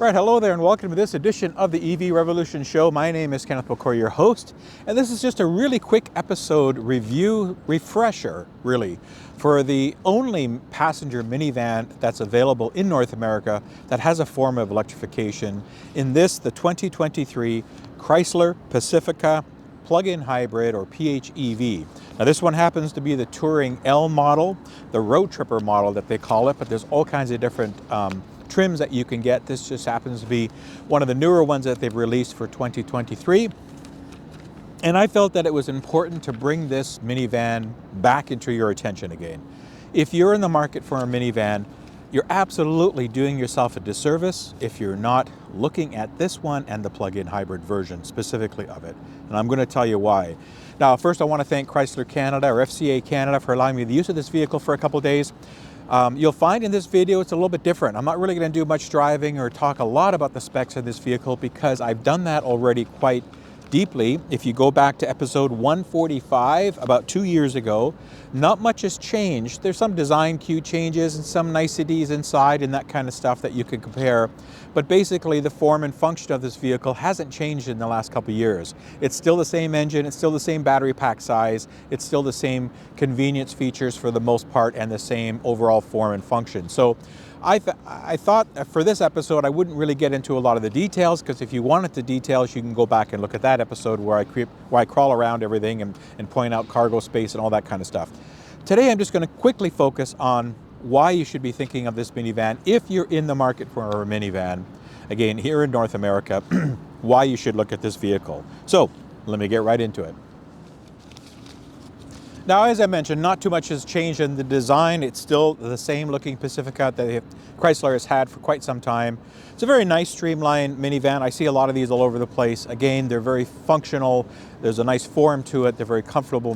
Right, hello there and welcome to this edition of the EV Revolution Show. My name is Kenneth McCoy, your host, and this is just a really quick episode review, refresher really, for the only passenger minivan that's available in North America that has a form of electrification. In this, the 2023 Chrysler Pacifica plug-in hybrid, or PHEV. Now this one happens to be the Touring L model, the road tripper model that they call it, but there's all kinds of different trims that you can get. This just happens to be one of the newer ones that they've released for 2023. And I felt that it was important to bring this minivan back into your attention again. If you're in the market for a minivan, you're absolutely doing yourself a disservice if you're not looking at this one and the plug-in hybrid version specifically of it. And I'm going to tell you why. Now, first I want to thank Chrysler Canada, or FCA Canada, for allowing me the use of this vehicle for a couple of days. You'll find in this video it's a little bit different. I'm not really going to do much driving or talk a lot about the specs of this vehicle because I've done that already quite deeply. If you go back to episode 145 about 2 years ago, not much has changed. There's some design cue changes and some niceties inside and that kind of stuff that you can compare. But basically the form and function of this vehicle hasn't changed in the last couple of years. It's still the same engine, it's still the same battery pack size, it's still the same convenience features for the most part and the same overall form and function. So I thought for this episode I wouldn't really get into a lot of the details, because if you wanted the details you can go back and look at that episode where I crawl around everything and point out cargo space and all that kind of stuff. Today I'm just going to quickly focus on why you should be thinking of this minivan if you're in the market for a minivan, again here in North America, why you should look at this vehicle. So let me get right into it. Now, as I mentioned, not too much has changed in the design. It's still the same looking Pacifica that Chrysler has had for quite some time. It's a very nice streamlined minivan. I see a lot of these all over the place. Again, they're very functional. There's a nice form to it. They're very comfortable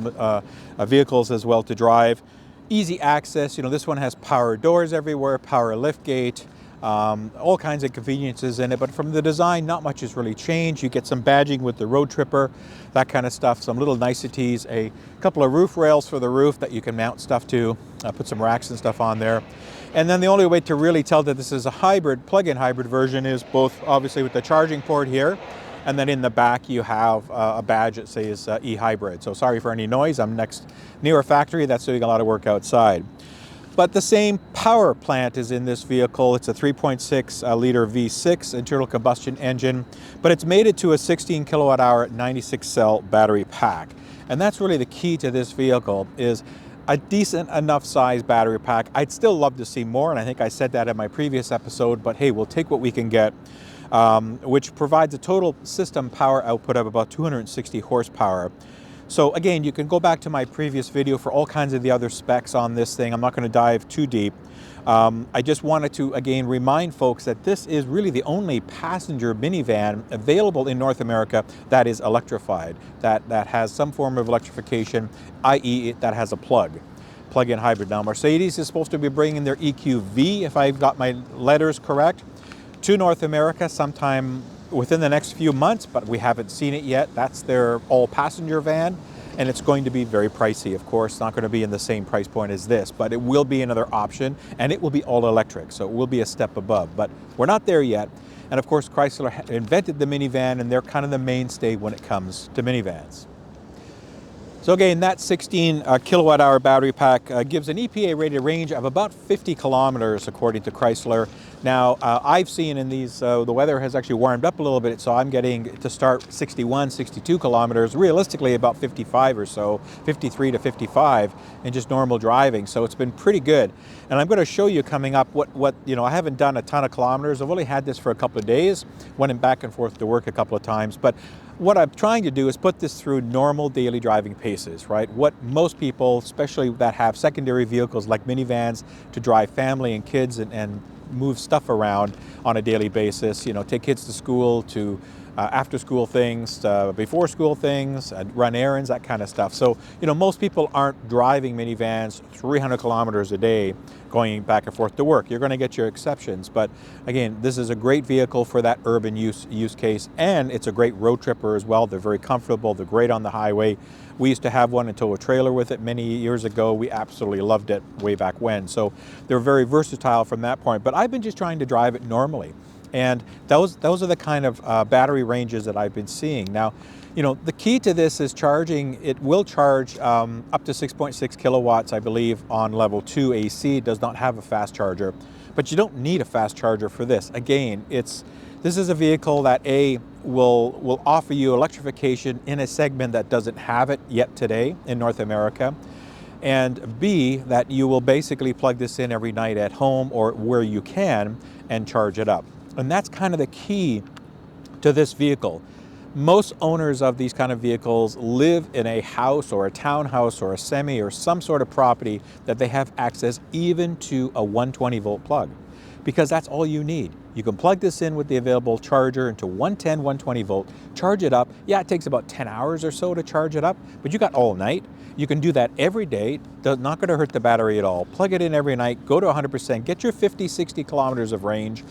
vehicles as well to drive. Easy access. You know, this one has power doors everywhere, power lift gate, all kinds of conveniences in it, but from the design not much has really changed. You get some badging with the road tripper, that kind of stuff, some little niceties, a couple of roof rails for the roof that you can mount stuff to, put some racks and stuff on there. And then the only way to really tell that this is a hybrid, plug-in hybrid version is both obviously with the charging port here, and then in the back you have a badge that says e-hybrid. So sorry for any noise, I'm near a factory that's doing a lot of work outside. But the same power plant is in this vehicle. It's a 3.6 liter V6 internal combustion engine, but it's mated to a 16 kilowatt hour 96 cell battery pack. And that's really the key to this vehicle, is a decent enough size battery pack. I'd still love to see more, and I think I said that in my previous episode, but hey, we'll take what we can get, which provides a total system power output of about 260 horsepower. So again, you can go back to my previous video for all kinds of the other specs on this thing. I'm not going to dive too deep. I just wanted to, again, remind folks that this is really the only passenger minivan available in North America that is electrified, that has some form of electrification, i.e. that has a plug-in hybrid. Now, Mercedes is supposed to be bringing their EQV, if I've got my letters correct, to North America sometime within the next few months, but we haven't seen it yet. That's their all-passenger van, and it's going to be very pricey, of course. It's not going to be in the same price point as this, but it will be another option, and it will be all electric, so it will be a step above. But we're not there yet, and of course Chrysler invented the minivan, and they're kind of the mainstay when it comes to minivans. So again, that 16 kilowatt hour battery pack gives an EPA rated range of about 50 kilometers according to Chrysler. Now, I've seen in these, the weather has actually warmed up a little bit, so I'm getting to start 61, 62 kilometers, realistically about 55 or so, 53 to 55 in just normal driving. So it's been pretty good. And I'm going to show you coming up what I haven't done a ton of kilometers. I've only had this for a couple of days, went back and forth to work a couple of times. But what I'm trying to do is put this through normal daily driving paces, right? What most people, especially that have secondary vehicles like minivans to drive family and kids and move stuff around on a daily basis, you know, take kids to school, to after school things, before school things, run errands, that kind of stuff. So, you know, most people aren't driving minivans 300 kilometers a day going back and forth to work. You're going to get your exceptions. But again, this is a great vehicle for that urban use case, and it's a great road tripper as well. They're very comfortable. They're great on the highway. We used to have one and tow a trailer with it many years ago. We absolutely loved it way back when. So they're very versatile from that point. But I've been just trying to drive it normally. And those are the kind of battery ranges that I've been seeing. Now, you know, the key to this is charging. It will charge up to 6.6 kilowatts, I believe, on level 2 AC. It does not have a fast charger, but you don't need a fast charger for this. Again, this is a vehicle that will offer you electrification in a segment that doesn't have it yet today in North America. And B, that you will basically plug this in every night at home or where you can and charge it up. And that's kind of the key to this vehicle. Most owners of these kind of vehicles live in a house or a townhouse or a semi or some sort of property that they have access even to a 120 volt plug, because that's all you need. You can plug this in with the available charger into 110, 120 volt, charge it up. Yeah, it takes about 10 hours or so to charge it up, but you got all night. You can do that every day. Not going to hurt the battery at all. Plug it in every night, go to 100%, get your 50, 60 kilometers of range,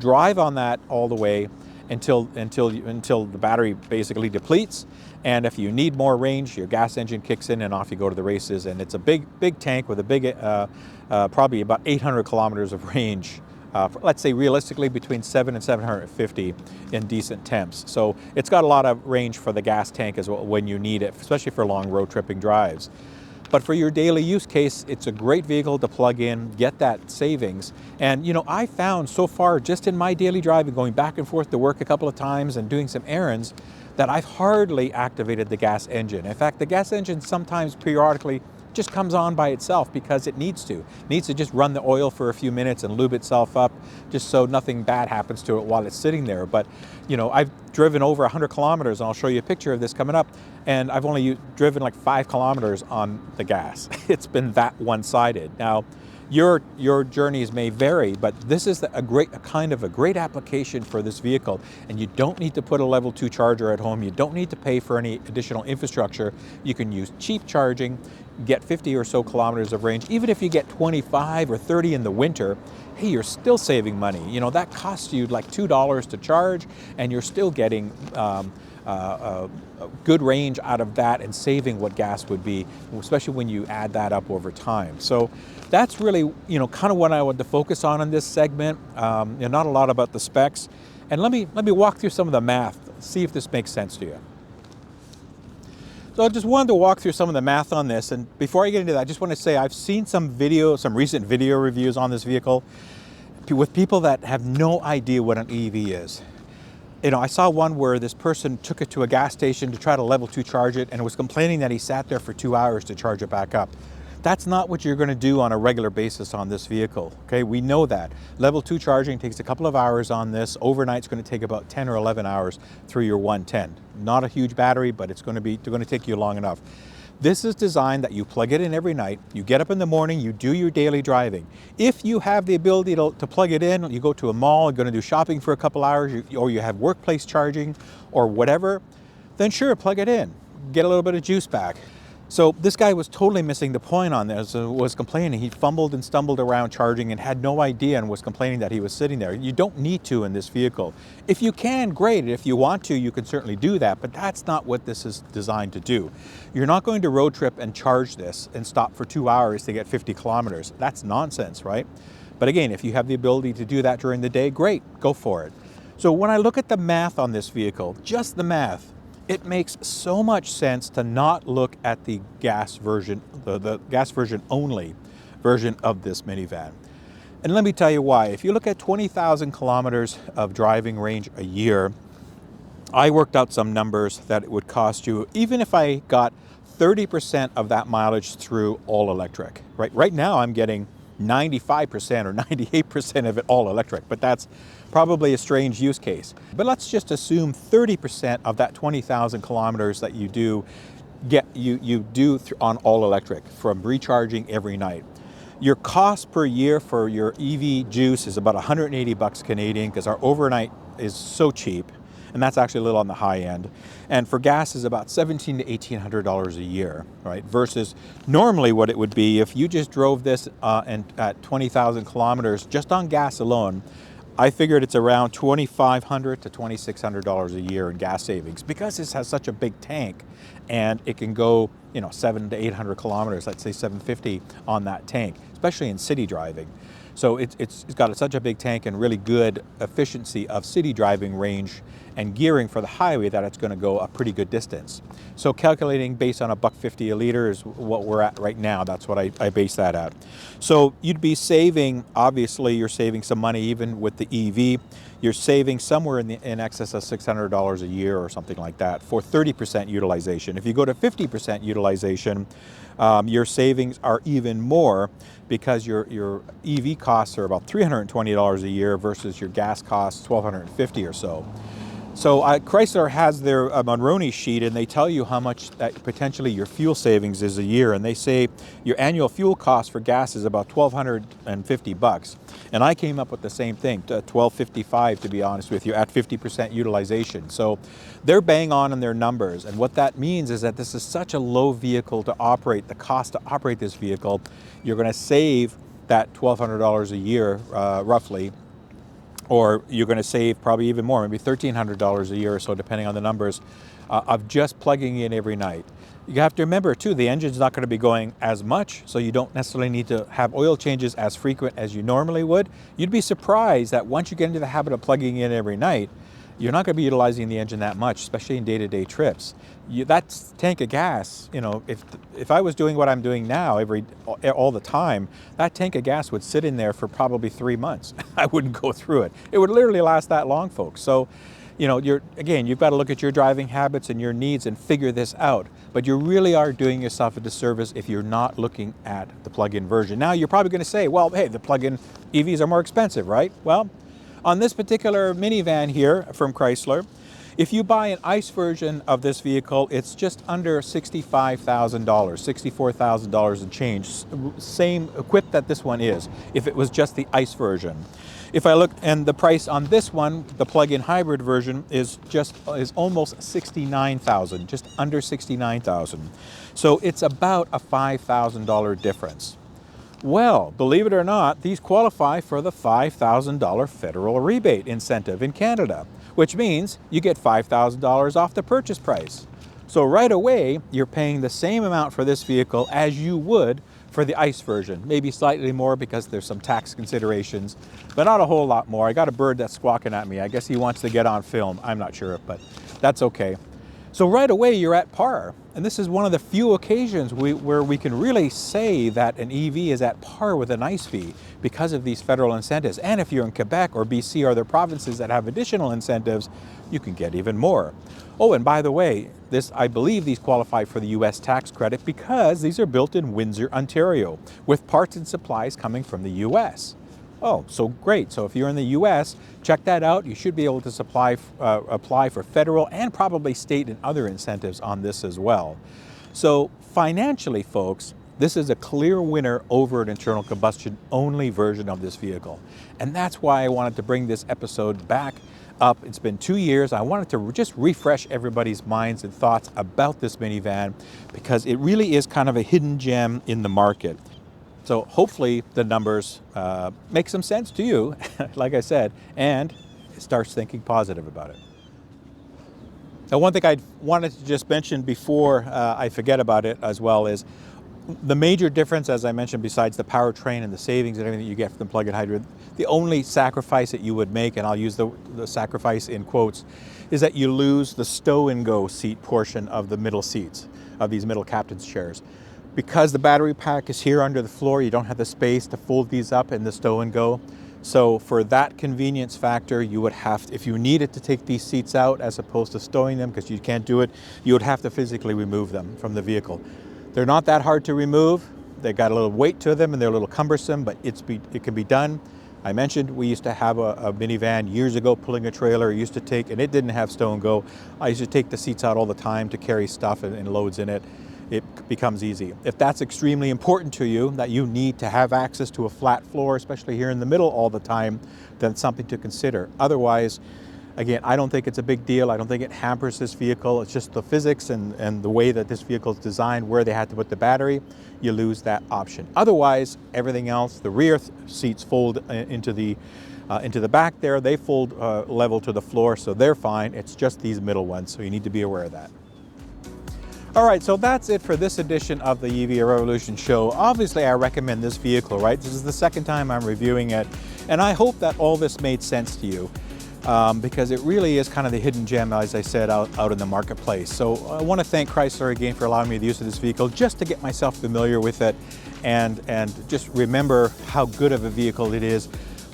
drive on that all the way until the battery basically depletes. And if you need more range, your gas engine kicks in and off you go to the races. And it's a big tank with a big, probably about 800 kilometers of range. Let's say realistically between 7 and 750 in decent temps. So it's got a lot of range for the gas tank as well when you need it, especially for long road tripping drives. But for your daily use case, it's a great vehicle to plug in, get that savings. And you know, I found so far just in my daily driving, going back and forth to work a couple of times and doing some errands, that I've hardly activated the gas engine. In fact, the gas engine sometimes periodically just comes on by itself because it needs to. It needs to just run the oil for a few minutes and lube itself up just so nothing bad happens to it while it's sitting there. But you know, I've driven over 100 kilometers, and I'll show you a picture of this coming up, and I've only driven like 5 kilometers on the gas. It's been that one-sided. Now, your journeys may vary, but this is a great application for this vehicle, and you don't need to put a level 2 charger at home. You don't need to pay for any additional infrastructure. You can use cheap charging, get 50 or so kilometers of range. Even if you get 25 or 30 in the winter, hey, you're still saving money. You know, that costs you like $2 to charge, and you're still getting good range out of that and saving what gas would be, especially when you add that up over time. So that's really, you know, kind of what I want to focus on in this segment. Not a lot about the specs. And let me walk through some of the math, see if this makes sense to you. So I just wanted to walk through some of the math on this. And before I get into that, I just want to say I've seen some recent video reviews on this vehicle with people that have no idea what an EV is. You know, I saw one where this person took it to a gas station to try to level 2 charge it and was complaining that he sat there for 2 hours to charge it back up. That's not what you're going to do on a regular basis on this vehicle. Okay, we know that. Level 2 charging takes a couple of hours on this. Overnight's going to take about 10 or 11 hours through your 110. Not a huge battery, but it's going to take you long enough. This is designed that you plug it in every night, you get up in the morning, you do your daily driving. If you have the ability to plug it in, you go to a mall, you're going to do shopping for a couple hours, or you have workplace charging or whatever, then sure, plug it in. Get a little bit of juice back. So this guy was totally missing the point on this, was complaining. He fumbled and stumbled around charging and had no idea and was complaining that he was sitting there. You don't need to in this vehicle. If you can, great. If you want to, you can certainly do that, but that's not what this is designed to do. You're not going to road trip and charge this and stop for 2 hours to get 50 kilometers. That's nonsense, right? But again, if you have the ability to do that during the day, great, go for it. So when I look at the math on this vehicle, just the math, it makes so much sense to not look at the gas version, the gas version only version of this minivan. And let me tell you why. If you look at 20,000 kilometers of driving range a year, I worked out some numbers that it would cost you, even if I got 30% of that mileage through all electric. Right now I'm getting 95% or 98% of it all electric, but that's probably a strange use case. But let's just assume 30% of that 20,000 kilometers that you do on all electric from recharging every night. Your cost per year for your EV juice is about 180 bucks Canadian, because our overnight is so cheap, and that's actually a little on the high end. And for gas is about $1,700 to $1,800 a year, right? Versus normally what it would be if you just drove this and at 20,000 kilometers just on gas alone. I figured it's around $2,500 to $2,600 a year in gas savings, because this has such a big tank and it can go, you know, 700 to 800 kilometers, let's say 750 on that tank, especially in city driving. So it's got such a big tank and really good efficiency of city driving range and gearing for the highway that it's going to go a pretty good distance. So calculating based on $1.50 a liter is what we're at right now. That's what I base that at. So you'd be saving, obviously you're saving some money even with the EV. You're saving somewhere in excess of $600 a year or something like that for 30% utilization. If you go to 50% utilization, your savings are even more because your EV costs are about $320 a year versus your gas costs $1,250 or so. So Chrysler has their Monroney sheet, and they tell you how much that potentially your fuel savings is a year, and they say your annual fuel cost for gas is about $1,250. And I came up with the same thing, $1,255 to be honest with you, at 50% utilization. So they're bang on in their numbers, and what that means is that this is such a low vehicle to operate. The cost to operate this vehicle, you're going to save that $1,200 a year roughly, or you're going to save probably even more, maybe $1,300 a year or so, depending on the numbers, of just plugging in every night. You have to remember too, the engine's not going to be going as much, so you don't necessarily need to have oil changes as frequent as you normally would. You'd be surprised that once you get into the habit of plugging in every night, you're not going to be utilizing the engine that much, especially in day-to-day trips. That tank of gas, you know, if I was doing what I'm doing now all the time, that tank of gas would sit in there for probably 3 months. I wouldn't go through it. It would literally last that long, folks. So, you know, you've got to look at your driving habits and your needs and figure this out. But you really are doing yourself a disservice if you're not looking at the plug-in version. Now, you're probably going to say, well, hey, the plug-in EVs are more expensive, right? Well, on this particular minivan here from Chrysler, if you buy an ICE version of this vehicle, it's just under $65,000, $64,000 and change. Same equipped that this one is, if it was just the ICE version. If I look, and the price on this one, the plug-in hybrid version, is almost $69,000, just under $69,000. So it's about a $5,000 difference. Well, believe it or not, these qualify for the $5,000 federal rebate incentive in Canada, which means you get $5,000 off the purchase price. So right away, you're paying the same amount for this vehicle as you would for the ICE version. Maybe slightly more because there's some tax considerations, but not a whole lot more. I got a bird that's squawking at me. I guess he wants to get on film. I'm not sure, but that's okay. So right away, you're at par. And this is one of the few occasions where we can really say that an EV is at par with an ICE V because of these federal incentives. And if you're in Quebec or BC or other provinces that have additional incentives, you can get even more. Oh, and by the way, I believe these qualify for the US tax credit because these are built in Windsor, Ontario, with parts and supplies coming from the US. Oh, so great. So if you're in the US, check that out. You should be able to apply for federal and probably state and other incentives on this as well. So financially, folks, this is a clear winner over an internal combustion only version of this vehicle. And that's why I wanted to bring this episode back up. It's been 2 years. I wanted to just refresh everybody's minds and thoughts about this minivan because it really is kind of a hidden gem in the market. So hopefully the numbers make some sense to you, like I said, and it starts thinking positive about it. Now, one thing I wanted to just mention before I forget about it as well is the major difference, as I mentioned, besides the powertrain and the savings and everything that you get from the plug-in hybrid, the only sacrifice that you would make, and I'll use the sacrifice in quotes, is that you lose the stow and go seat portion of the middle seats, of these middle captain's chairs. Because the battery pack is here under the floor, you don't have the space to fold these up in the stow and go. So for that convenience factor, you would have to, if you needed to take these seats out as opposed to stowing them, because you can't do it, you would have to physically remove them from the vehicle. They're not that hard to remove. They've got a little weight to them and they're a little cumbersome, but it can be done. I mentioned we used to have a minivan years ago pulling a trailer. It used to take, and it didn't have stow and go. I used to take the seats out all the time to carry stuff and loads in it. It becomes easy. If that's extremely important to you, that you need to have access to a flat floor, especially here in the middle all the time, then it's something to consider. Otherwise, again, I don't think it's a big deal. I don't think it hampers this vehicle. It's just the physics and the way that this vehicle is designed, where they had to put the battery, you lose that option. Otherwise, everything else, the rear seats fold into the back there. They fold level to the floor, so they're fine. It's just these middle ones, so you need to be aware of that. All right, so that's it for this edition of the EV Revolution show. Obviously, I recommend this vehicle, right? This is the second time I'm reviewing it, and I hope that all this made sense to you. Because it really is kind of the hidden gem, as I said, out in the marketplace. So I want to thank Chrysler again for allowing me the use of this vehicle just to get myself familiar with it and just remember how good of a vehicle it is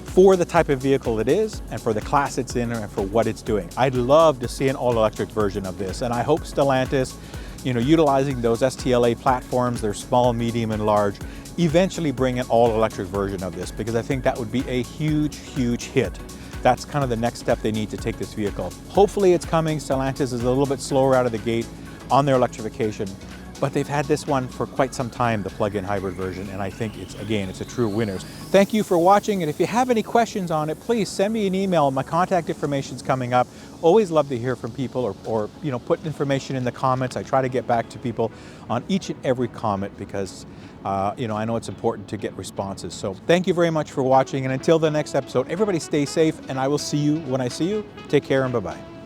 for the type of vehicle it is and for the class it's in and for what it's doing. I'd love to see an all-electric version of this, and I hope Stellantis, utilizing those STLA platforms, they're small, medium, and large, eventually bring an all-electric version of this, because I think that would be a huge, huge hit. That's kind of the next step they need to take this vehicle. Hopefully it's coming. Stellantis is a little bit slower out of the gate on their electrification, but they've had this one for quite some time, the plug-in hybrid version, and I think it's a true winner. Thank you for watching, and if you have any questions on it, please send me an email. My contact information is coming up. Always love to hear from people, or put information in the comments. I try to get back to people on each and every comment because I know it's important to get responses. So thank you very much for watching, and until the next episode, everybody stay safe, and I will see you when I see you. Take care and bye-bye.